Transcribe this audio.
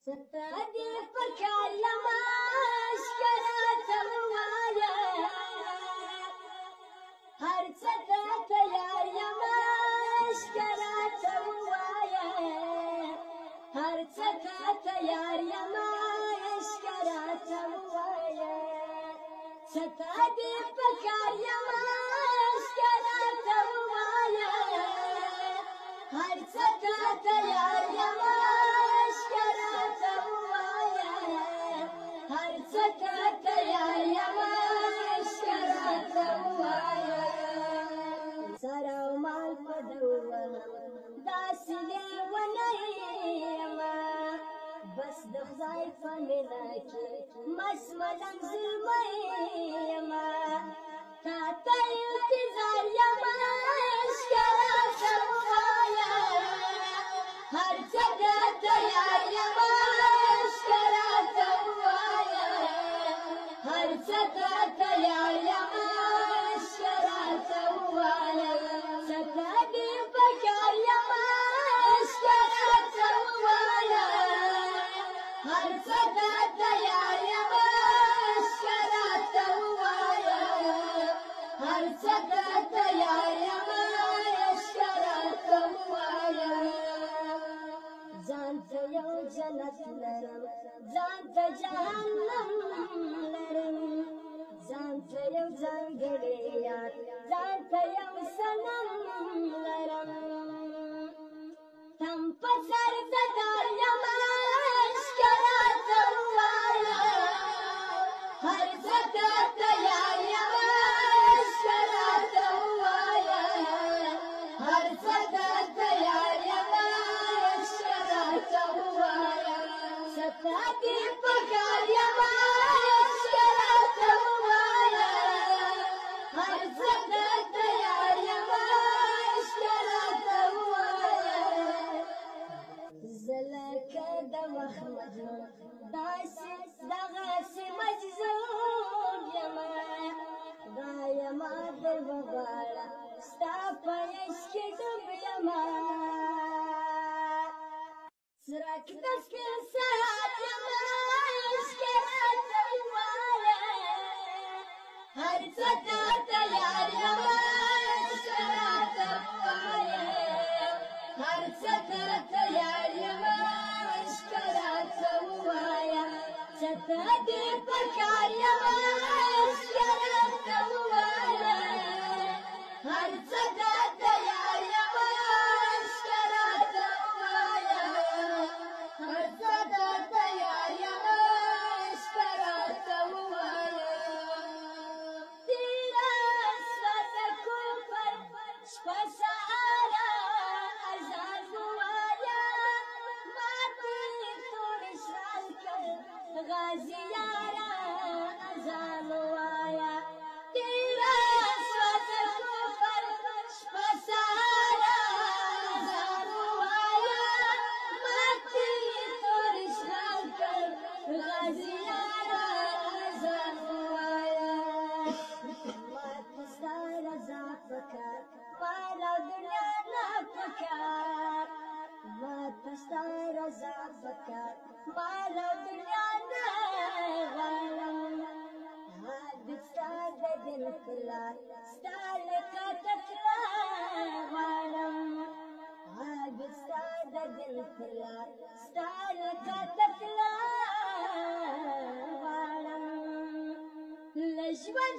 ستادي فكلم اشكرت موايا هرتكت يا يما اشكرت موايا هرتكت يا يما اشكرت موايا ستادي فكلم اشكرت موايا هرتكت يا يما هرتكت يا يما اشكرت موايا سرا ومال فدوه داسي ليوني يما بس دخزاي فمناكي مسملا زلمي يما تاتا التزار يما اشكرت موايا هرتكت يا يما اشكرت موايا هرتكت يا يما اشكرت موايا ستادي بكر يما اشكرت موايا هرتكت يا يما اشكرت موايا هرتكت يا يما اشكرت موايا زانت يو جنت لرم زانت جهنم لرم زانت يو زنگليات زانت يو سنم لرم تم پسر زدار يما اشكرت موايا هرتكت يا يما اشكرت موايا هرتكت يا يما ستادي بكر يما اشكرت موايا هرتكت يا يما اشكرت موايا زلك دمخ مجنون داسي دغسي مجزون يما دا يما دربغالا ستاپا يشكي دب يما سرك تسكن ساعات يما اشكرت موايا هرتكت يا يما اشكرت موايا هرتكت يا يما اشكرت موايا ستادي بكر يما اشكرت موايا هرتكت يا يما اشكرت موايا هرتكت يا يما اشكرت موايا تيرا اسفت كفر شفا سهارا ازال موايا ما تطول شرالك غازي يارا ازال موايا تيرا اسفت كفر شفا سهارا ازال موايا ما تطول شرالك غازي يارا ازال موايا ما تستار زعفكار ما لو دنيا نفكار ما تستار زعفكار ما لو دنيا نغلم هاد ستار بدن كلار ستار لكتكلا غلم هاد ستار بدن كلار ستار لكتكلا غلم لجوان